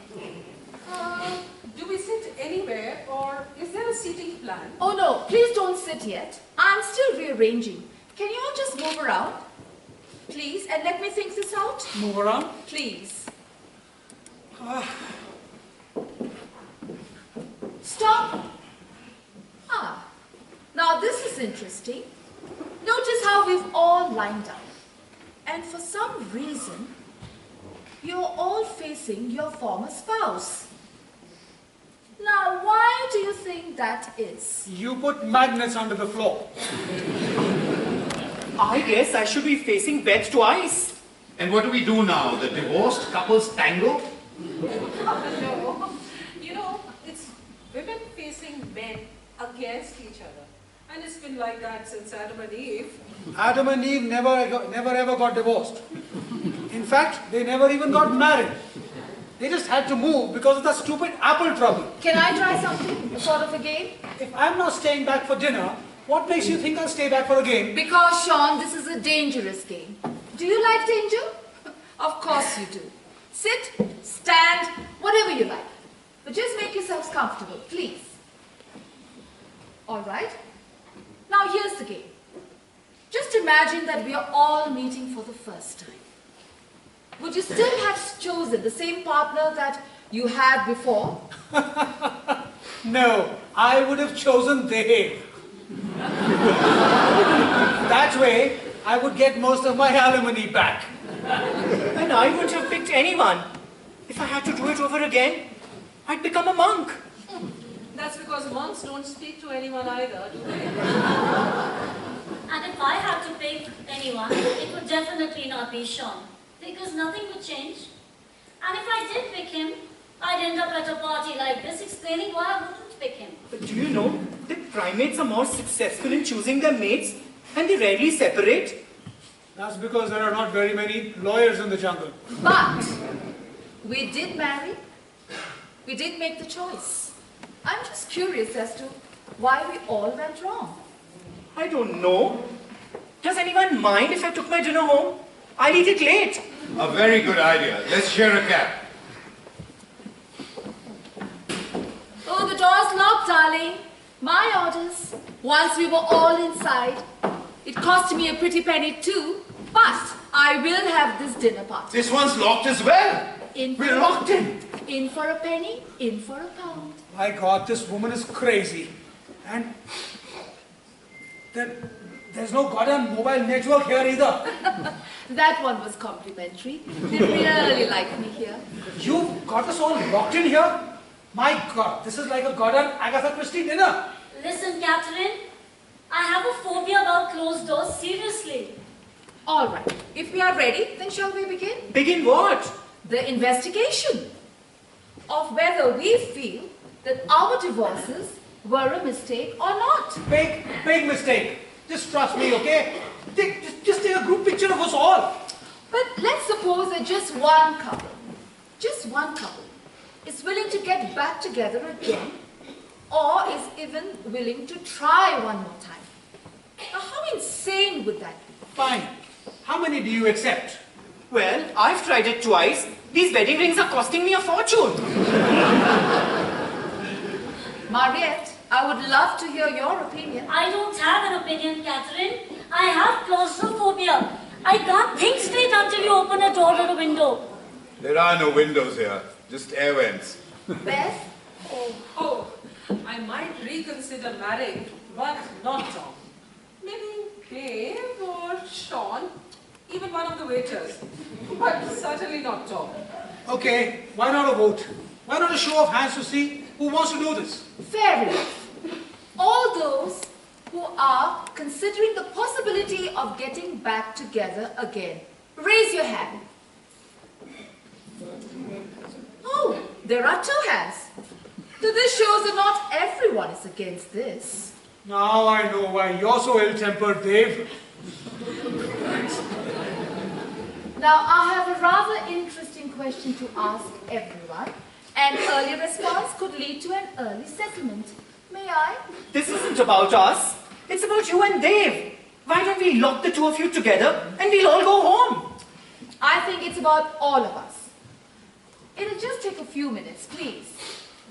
Speaker 1: Do we sit anywhere or is there a seating plan?
Speaker 4: Oh no, please don't sit yet. I'm still rearranging. Can you all just move around? Please, and let me think this out.
Speaker 5: Move around.
Speaker 4: Please. Stop. Now this is interesting. Notice how we've all lined up. And for some reason, you're all facing your former spouse. Now, why do you think that is?
Speaker 5: You put magnets under the floor.
Speaker 2: I guess I should be facing Beth twice.
Speaker 6: And what do we do now? The divorced couples tango?
Speaker 1: No. You know, it's women facing men against each other. And it's been like that since Adam and Eve.
Speaker 5: Adam and Eve never ever got divorced. In fact, they never even got married. They just had to move because of the stupid apple trouble.
Speaker 4: Can I try something? A sort of a game?
Speaker 5: If I'm not staying back for dinner, what makes you think I'll stay back for a game?
Speaker 4: Because, Sean, this is a dangerous game. Do you like danger? Of course you do. Sit, stand, whatever you like. But just make yourselves comfortable, please. All right? Now here's the game. Just imagine that we are all meeting for the first time. Would you still have chosen the same partner that you had before?
Speaker 5: No, I would have chosen Dave. That way, I would get most of my alimony back.
Speaker 2: And I wouldn't have picked anyone. If I had to do it over again, I'd become a monk.
Speaker 1: That's because monks don't speak to anyone either, do they?
Speaker 3: And if I had to pick anyone, it would definitely not be Sean. Because nothing would change. And if I did pick him, I'd end up at a party like this explaining why I wouldn't pick him.
Speaker 2: But do you know that primates are more successful in choosing their mates and they rarely separate?
Speaker 5: That's because there are not very many lawyers in the jungle.
Speaker 4: But we did marry. We did make the choice. I'm just curious as to why we all went wrong.
Speaker 2: I don't know. Does anyone mind if I took my dinner home? I'll eat it late.
Speaker 6: A very good idea. Let's share a cab.
Speaker 4: Oh, the door's locked, darling. My orders. Once we were all inside. It cost me a pretty penny too, but I will have this dinner party.
Speaker 6: This one's locked as well. We're locked in.
Speaker 4: In for a penny, in for a pound.
Speaker 5: My God, this woman is crazy. And there's no goddamn mobile network here either.
Speaker 4: That one was complimentary. They really like me here.
Speaker 5: You've got us all locked in here? My God, this is like a goddamn Agatha Christie dinner.
Speaker 3: Listen, Catherine, I have a phobia about closed doors, seriously.
Speaker 4: All right. If we are ready, then shall we begin?
Speaker 2: Begin what?
Speaker 4: The investigation of whether we feel that our divorces were a mistake or not.
Speaker 5: Big mistake. Just trust me, okay? Just take a group picture of us all.
Speaker 4: But let's suppose that just one couple is willing to get back together again, or is even willing to try one more time. Now, how insane would that be?
Speaker 5: Fine. How many do you accept?
Speaker 2: Well, I've tried it twice. These wedding rings are costing me a fortune.
Speaker 4: Mariette, I would love to hear your opinion.
Speaker 3: I don't have an opinion, Catherine. I have claustrophobia. I can't think straight until you open a door or a window.
Speaker 6: There are no windows here, just air vents.
Speaker 4: Beth?
Speaker 1: Oh, I might reconsider marrying, but not Tom. Maybe Dave or Sean, even one of the waiters. But certainly not Tom.
Speaker 5: Okay, why not a vote? Why not a show of hands to see who wants to do this?
Speaker 4: Fair enough. All those who are considering the possibility of getting back together again, raise your hand. Oh, there are 2 hands. So this shows that not everyone is against this.
Speaker 5: Now I know why you're so ill-tempered, Dave.
Speaker 4: Now I have a rather interesting question to ask everyone. An early response could lead to an early settlement. May I?
Speaker 2: This isn't about us. It's about you and Dave. Why don't we lock the 2 of you together and we'll all go home?
Speaker 4: I think it's about all of us. It'll just take a few minutes, please.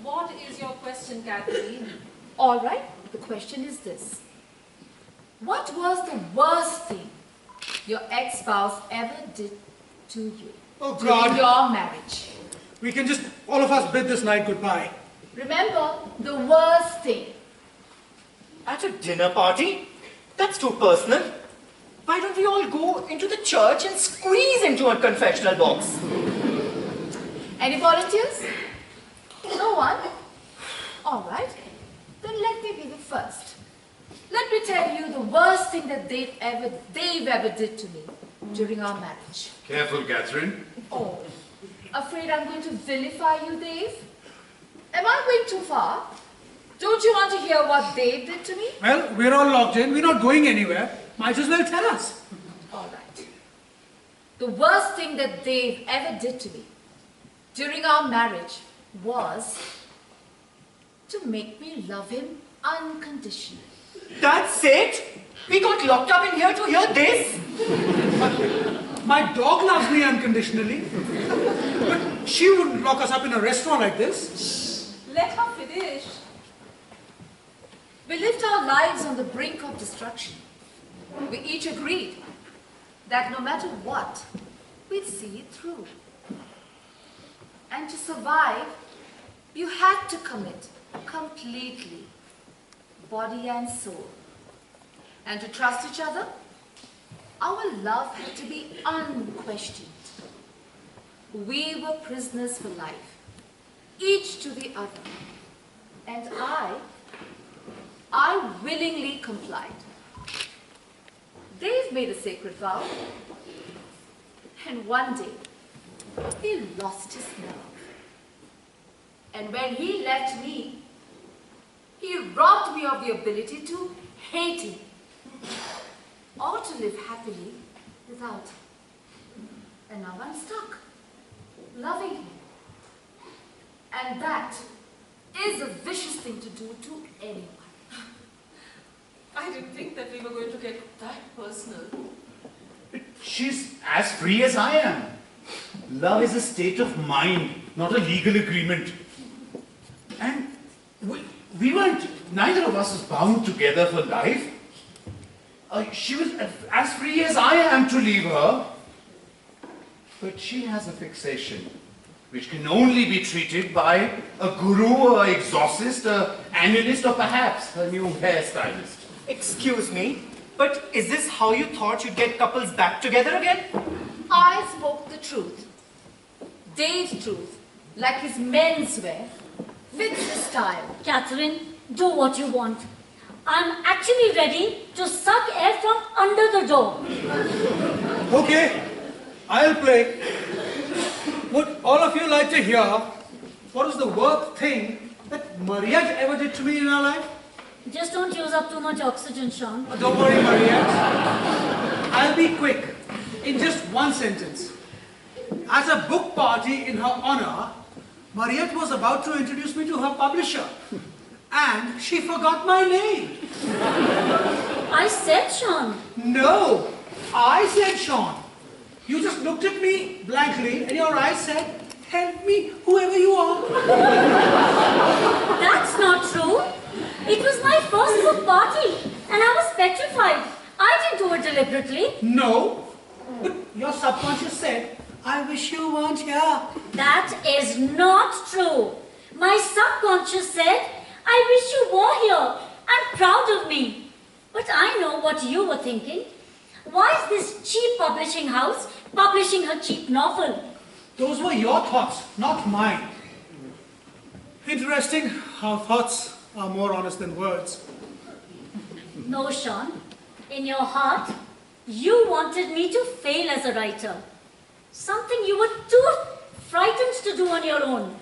Speaker 1: What is your question, Kathleen?
Speaker 4: All right, the question is this. What was the worst thing your ex-spouse ever did to you
Speaker 5: Oh
Speaker 4: during
Speaker 5: God,
Speaker 4: your marriage?
Speaker 5: we can just, all of us bid this night goodbye.
Speaker 4: Remember, the worst thing.
Speaker 2: At a dinner party? That's too personal. Why don't we all go into the church and squeeze into a confessional box?
Speaker 4: Any volunteers? No one? All right, then let me be the first. Let me tell you the worst thing that Dave ever did to me during our marriage.
Speaker 6: Careful, Catherine.
Speaker 4: Oh, afraid I'm going to vilify you, Dave? Am I going too far? Don't you want to hear what Dave did to me?
Speaker 5: Well, we're all locked in. We're not going anywhere. Might as well tell us.
Speaker 4: All right. The worst thing that Dave ever did to me during our marriage was to make me love him unconditionally.
Speaker 2: That's it? We got locked up in here to hear this?
Speaker 5: My dog loves me unconditionally. But she wouldn't lock us up in a restaurant like this.
Speaker 1: Let her finish.
Speaker 4: We lived our lives on the brink of destruction. We each agreed that no matter what, we'd see it through. And to survive, you had to commit completely, body and soul. And to trust each other, our love had to be unquestioned. We were prisoners for life, each to the other. And I willingly complied. Dave made a sacred vow. And one day, he lost his nerve. And when he left me, he robbed me of the ability to hate him or to live happily without him. And now I'm stuck, loving him. And that is a vicious thing to do to anyone.
Speaker 1: I didn't think that we were going to get that personal.
Speaker 6: She's as free as I am. Love is a state of mind, not a legal agreement. And we weren't, neither of us was bound together for life. She was as free as I am to leave her. But she has a fixation, which can only be treated by a guru, an exorcist, an analyst, or perhaps her new hairstylist.
Speaker 2: Excuse me, but is this how you thought you'd get couples back together again?
Speaker 4: I spoke the truth. Dave's truth, like his menswear, fits his style.
Speaker 3: Catherine, do what you want. I'm actually ready to suck air from under the door.
Speaker 5: Okay, I'll play. Would all of you like to hear what is the worst thing that Mariette ever did to me in her life?
Speaker 3: Just don't use up too much oxygen, Sean.
Speaker 5: Don't worry, Mariette. I'll be quick, in just one sentence. At a book party in her honor, Mariette was about to introduce me to her publisher. And she forgot my name.
Speaker 3: I said Sean.
Speaker 5: No, I said Sean. You just looked at me blankly and your eyes said, help me, whoever you are.
Speaker 3: That's not true. It was my first book party and I was petrified. I didn't do it deliberately.
Speaker 5: No, but your subconscious said, I wish you weren't here.
Speaker 3: That is not true. My subconscious said, I wish you were here and proud of me. But I know what you were thinking. Why is this cheap publishing house publishing her cheap novel?
Speaker 5: Those were your thoughts, not mine. Interesting how thoughts are more honest than words.
Speaker 3: No, Sean. In your heart, you wanted me to fail as a writer. Something you were too frightened to do on your own.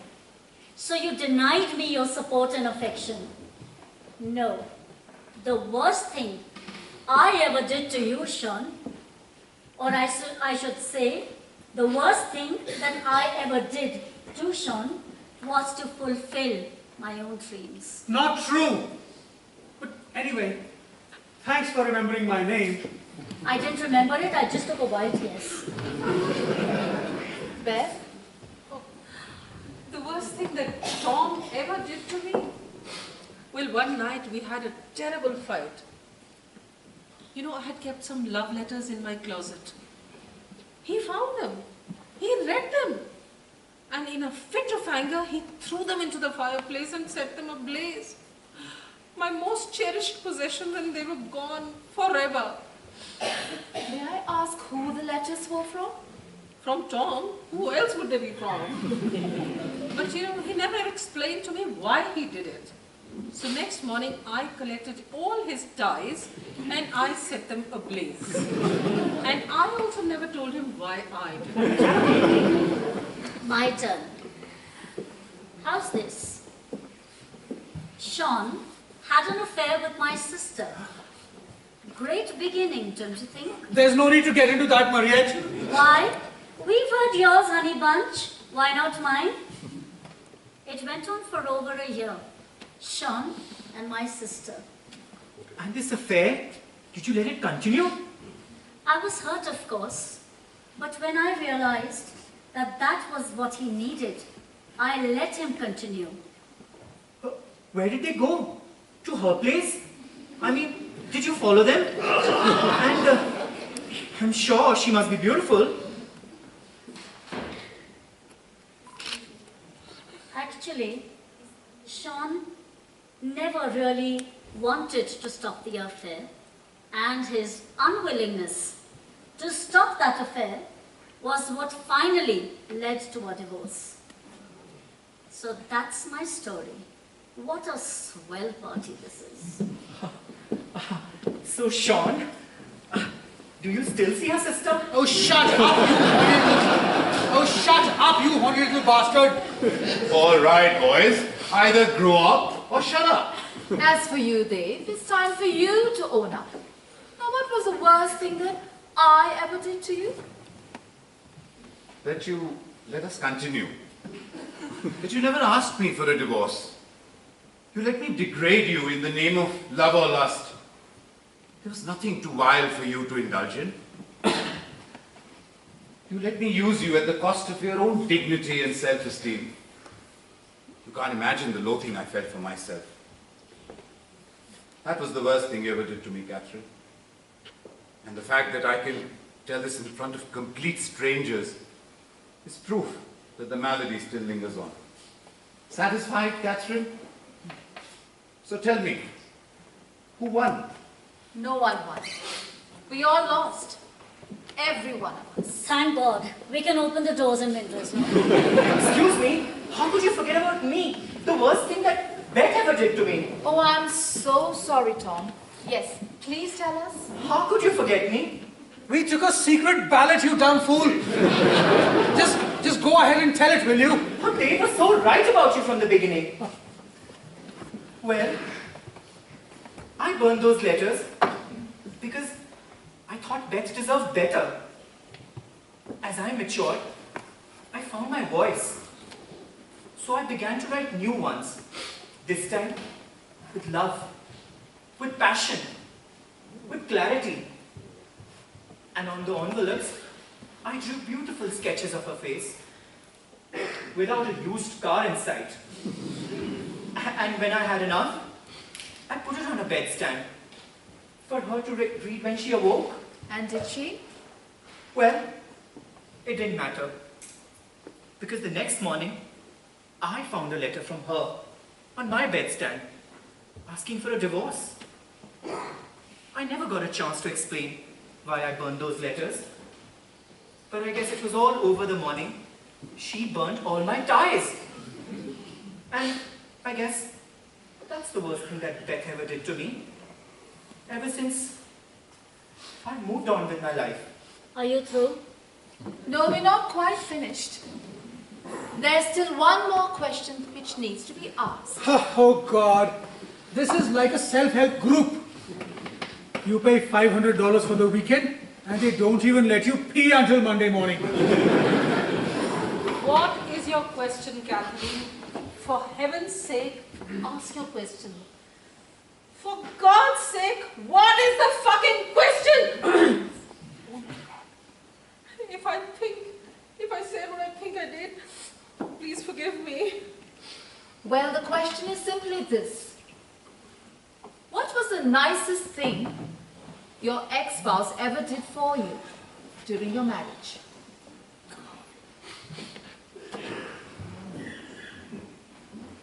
Speaker 3: So you denied me your support and affection. No. The worst thing I ever did to you, Sean, or I should say, the worst thing that I ever did to Sean was to fulfill my own dreams.
Speaker 5: Not true. But anyway, thanks for remembering my name.
Speaker 3: I didn't remember it, I just took a wild guess.
Speaker 4: Beth?
Speaker 1: The worst thing that Tom ever did to me? Well, one night we had a terrible fight. You know, I had kept some love letters in my closet. He found them. He read them. And in a fit of anger, he threw them into the fireplace and set them ablaze. My most cherished possession, and they were gone forever.
Speaker 4: May I ask who the letters were from?
Speaker 1: From Tom? Who else would they be from? But you know, he never explained to me why he did it. So next morning, I collected all his ties and I set them ablaze. And I also never told him why I did it.
Speaker 3: My turn. How's this? Sean had an affair with my sister. Great beginning, don't you think?
Speaker 5: There's no need to get into that, Mariette.
Speaker 3: Why? We've heard yours, honey bunch. Why not mine? It went on for over a year. Sean and my sister.
Speaker 2: And this affair, did you let it continue?
Speaker 3: I was hurt, of course. But when I realized that that was what he needed, I let him continue.
Speaker 2: Where did they go? To her place? I mean, did you follow them? And I'm sure she must be beautiful.
Speaker 3: Actually, Sean never really wanted to stop the affair, and his unwillingness to stop that affair was what finally led to a divorce. So that's my story. What a swell party this is.
Speaker 2: So, Sean, do you still see her sister?
Speaker 5: Oh, shut up, you horny little... Oh, shut up, you horny little bastard.
Speaker 6: All right, boys. Either grow up or shut up.
Speaker 4: As for you, Dave, it's time for you to own up. Now, what was the worst thing that I ever did to you?
Speaker 6: That you let us continue. That you never asked me for a divorce. You let me degrade you in the name of love or lust. There was nothing too vile for you to indulge in. You let me use you at the cost of your own dignity and self-esteem. You can't imagine the loathing I felt for myself. That was the worst thing you ever did to me, Catherine. And the fact that I can tell this in front of complete strangers is proof that the malady still lingers on. Satisfied, Catherine? So tell me, who won?
Speaker 4: No one won. We all lost. Every one of us.
Speaker 3: Thank God. We can open the doors and windows now.
Speaker 2: Excuse me, how could you forget about me? The worst thing that Beth ever did to me.
Speaker 4: Oh, I'm so sorry, Tom. Yes, please tell us.
Speaker 2: How could you forget me?
Speaker 5: We took a secret ballot, you dumb fool. Just go ahead and tell it, will you?
Speaker 2: Oh, Dave was so right about you from the beginning. Well, I burned those letters because I thought Beth deserved better. As I matured, I found my voice. So I began to write new ones. This time, with love, with passion, with clarity. And on the envelopes, I drew beautiful sketches of her face, without a used car in sight. And when I had enough, I put it on a bedstand for her to read when she awoke.
Speaker 4: And did she?
Speaker 2: Well, it didn't matter. Because the next morning, I found a letter from her on my bedstand asking for a divorce. I never got a chance to explain why I burned those letters. But I guess it was all over the morning. She burnt all my ties. And I guess that's the worst thing that Beth ever did to me. Ever since I moved on with my life.
Speaker 3: Are you through?
Speaker 4: No, we're not quite finished. There's still one more question which needs to be asked.
Speaker 5: Oh God, this is like a self-help group. You pay $500 for the weekend and they don't even let you pee until Monday morning.
Speaker 1: What is your question, Kathleen? For heaven's sake, ask your question. For God's sake, what is the fucking question? If I said what I think I did, please forgive me.
Speaker 4: Well, the question is simply this. What was the nicest thing your ex-spouse ever did for you during your marriage?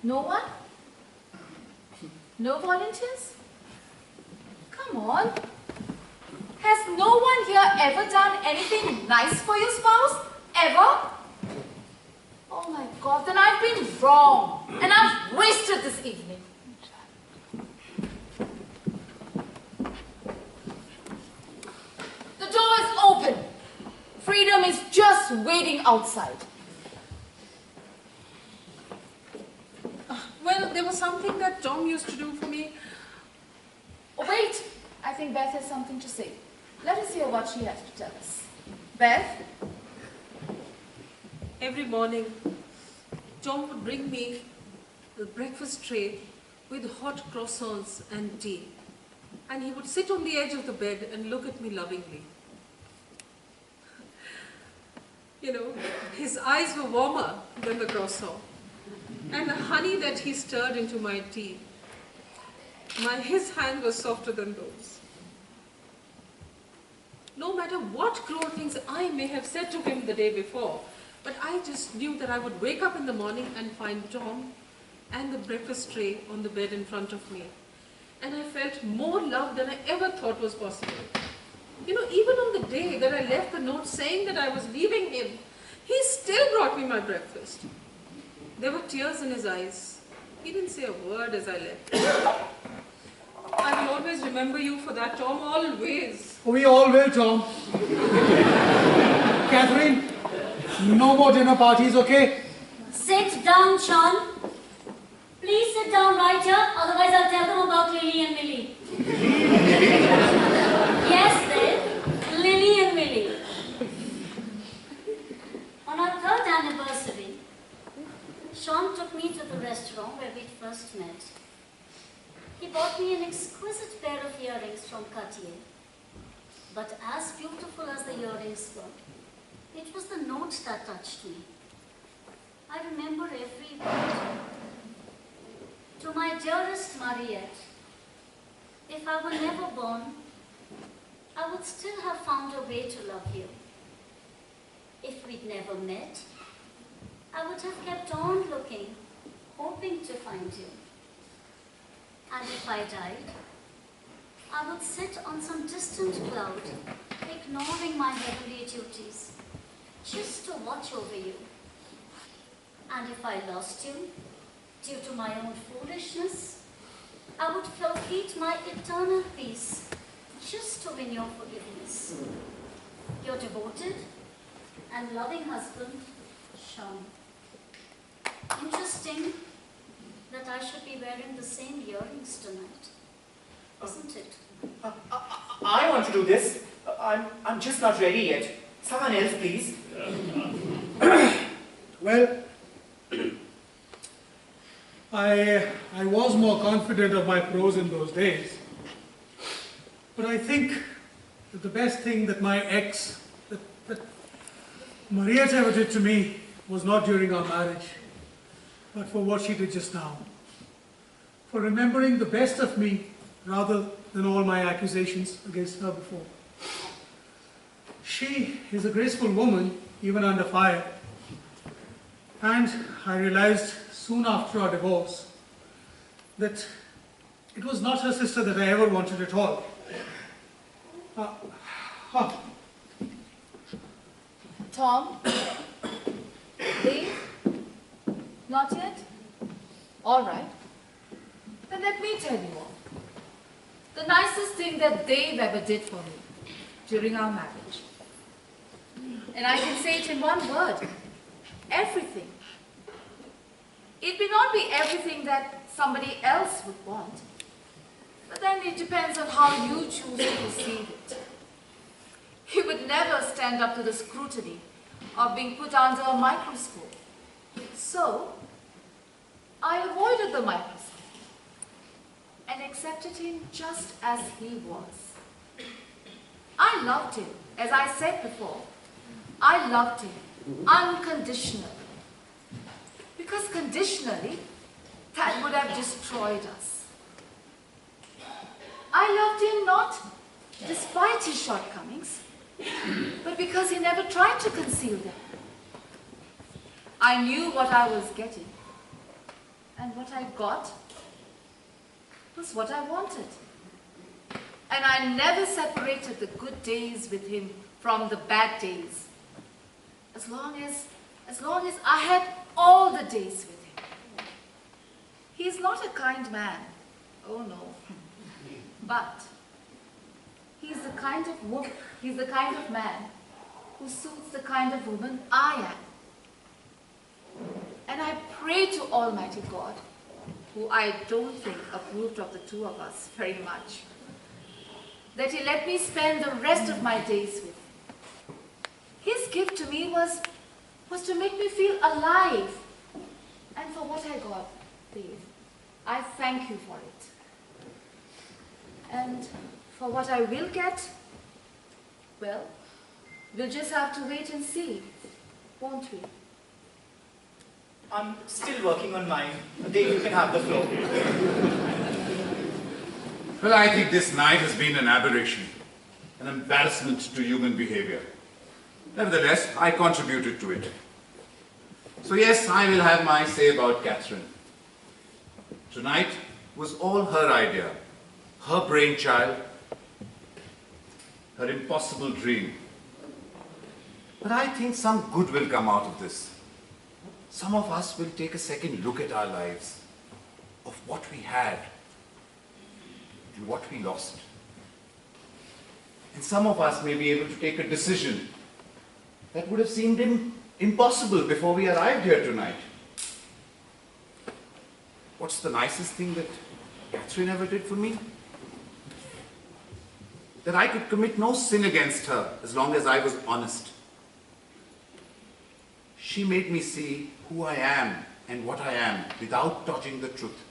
Speaker 4: No one? No volunteers? Come on. Has no one here ever done anything nice for your spouse? Ever? Oh my God, then I've been wrong. And I've wasted this evening. The door is open. Freedom is just waiting outside.
Speaker 1: Well, there was something that Tom used to do for me.
Speaker 4: Oh, wait. I think Beth has something to say. Let us hear what she has to tell us. Beth?
Speaker 1: Every morning, Tom would bring me the breakfast tray with hot croissants and tea. And he would sit on the edge of the bed and look at me lovingly. You know, his eyes were warmer than the croissant. And the honey that he stirred into my tea, his hand was softer than those. No matter what cruel things I may have said to him the day before, but I just knew that I would wake up in the morning and find Tom and the breakfast tray on the bed in front of me. And I felt more love than I ever thought was possible. You know, even on the day that I left the note saying that I was leaving him, he still brought me my breakfast. There were tears in his eyes. He didn't say a word as I left. I will always remember you for that, Tom, always.
Speaker 5: We all will, Tom. Catherine, no more dinner parties, okay?
Speaker 3: Sit down, Sean. Please sit down right here, otherwise I'll tell them about Lily and Millie. Yes, Dave. Lily and Millie. On our 3rd anniversary, Sean took me to the restaurant where we'd first met. He bought me an exquisite pair of earrings from Cartier. But as beautiful as the earrings were, it was the note that touched me. I remember every word. To my dearest Mariette, if I were never born, I would still have found a way to love you. If we'd never met, I would have kept on looking, hoping to find you. And if I died, I would sit on some distant cloud, ignoring my heavenly duties, just to watch over you. And if I lost you, due to my own foolishness, I would forfeit my eternal peace, just to win your forgiveness. Your devoted and loving husband, Sean. Interesting that I should be wearing the same earrings tonight, isn't it?
Speaker 2: I want to do this. I'm just not ready yet. Someone else, please.
Speaker 5: Well, I was more confident of my prose in those days. But I think that the best thing that my ex, that Mariette ever did to me was not during our marriage, but for what she did just now. For remembering the best of me rather than all my accusations against her before. She is a graceful woman even under fire. And I realized soon after our divorce that it was not her sister that I ever wanted at all. Oh,
Speaker 4: Tom? Dave? Not yet? All right. Then let me tell you all. The nicest thing that Dave ever did for me during our marriage. And I can say it in one word. Everything. It may not be everything that somebody else would want, but then it depends on how you choose to perceive it. He would never stand up to the scrutiny of being put under a microscope. So, I avoided the microscope and accepted him just as he was. I loved him, as I said before. I loved him unconditionally. Because conditionally, that would have destroyed us. I loved him not despite his shortcomings, but because he never tried to conceal them. I knew what I was getting, and what I got was what I wanted. And I never separated the good days with him from the bad days. As long as I had all the days with him. He is not a kind man. Oh no. But he's the kind of man who suits the kind of woman I am. And I pray to Almighty God, who I don't think approved of the two of us very much, that he let me spend the rest of my days with him. His gift to me was to make me feel alive. And for what I got, Dave, I thank you for it. And for what I will get, well, we'll just have to wait and see, won't we?
Speaker 2: I'm still working on mine. Dave, you can have the floor.
Speaker 6: Well, I think this night has been an aberration, an embarrassment to human behavior. Nevertheless, I contributed to it. So yes, I will have my say about Catherine. Tonight was all her idea, her brainchild, her impossible dream. But I think some good will come out of this. Some of us will take a second look at our lives, of what we had and what we lost. And some of us may be able to take a decision that would have seemed impossible before we arrived here tonight. What's the nicest thing that Catherine ever did for me? That I could commit no sin against her as long as I was honest. She made me see who I am and what I am without dodging the truth.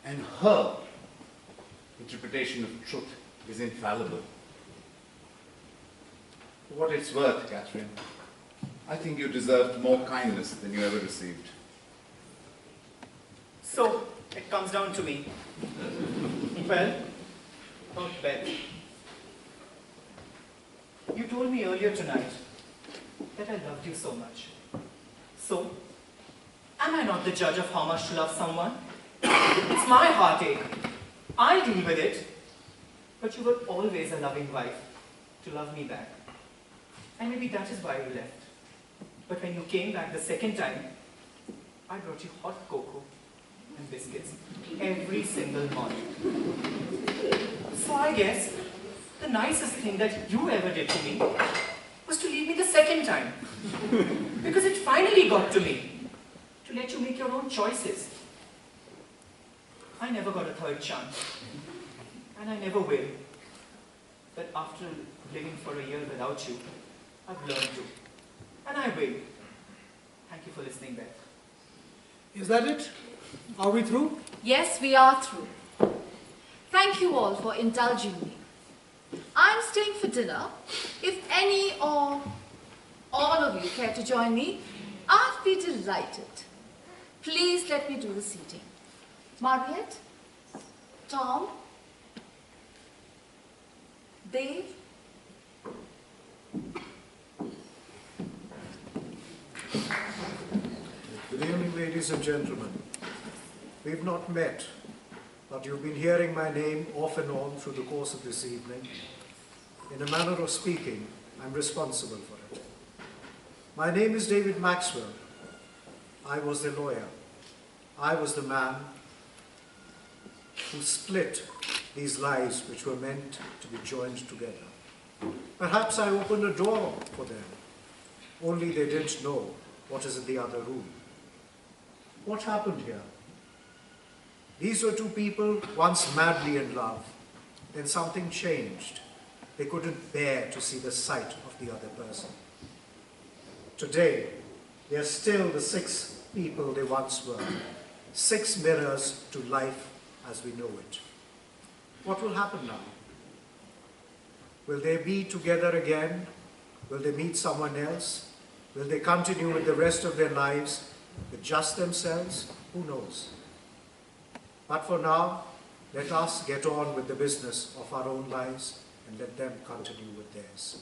Speaker 6: And her interpretation of truth is infallible. For what it's worth, Catherine, I think you deserved more kindness than you ever received.
Speaker 2: So, it comes down to me. Well, about Beth. You told me earlier tonight that I loved you so much. So, am I not the judge of how much to love someone? It's my heartache. I deal with it. But you were always a loving wife to love me back. And maybe that is why you left. But when you came back the second time, I brought you hot cocoa and biscuits every single morning. So I guess the nicest thing that you ever did to me was to leave me the second time. Because it finally got to me, to let you make your own choices. I never got a third chance. And I never will. But after living for a year without you, I've learned to. And I will. Thank you for listening, Beth.
Speaker 5: is that it? Are we through?
Speaker 4: Yes, we are through. Thank you all for indulging me. I'm staying for dinner. If any or all of you care to join me, I'd be delighted. Please let me do the seating. Mariette? Tom? Dave?
Speaker 7: Ladies and gentlemen, we've not met, but you've been hearing my name off and on through the course of this evening. In a manner of speaking, I'm responsible for it. My name is David Maxwell. I was the lawyer. I was the man who split these lives which were meant to be joined together. Perhaps I opened a door for them, only they didn't know what is in the other room. What happened here? These were two people once madly in love. Then something changed. They couldn't bear to see the sight of the other person. Today, they are still the 6 people they once were. 6 mirrors to life as we know it. What will happen now? Will they be together again? Will they meet someone else? Will they continue with the rest of their lives with just themselves? Who knows? But for now, let us get on with the business of our own lives and let them continue with theirs.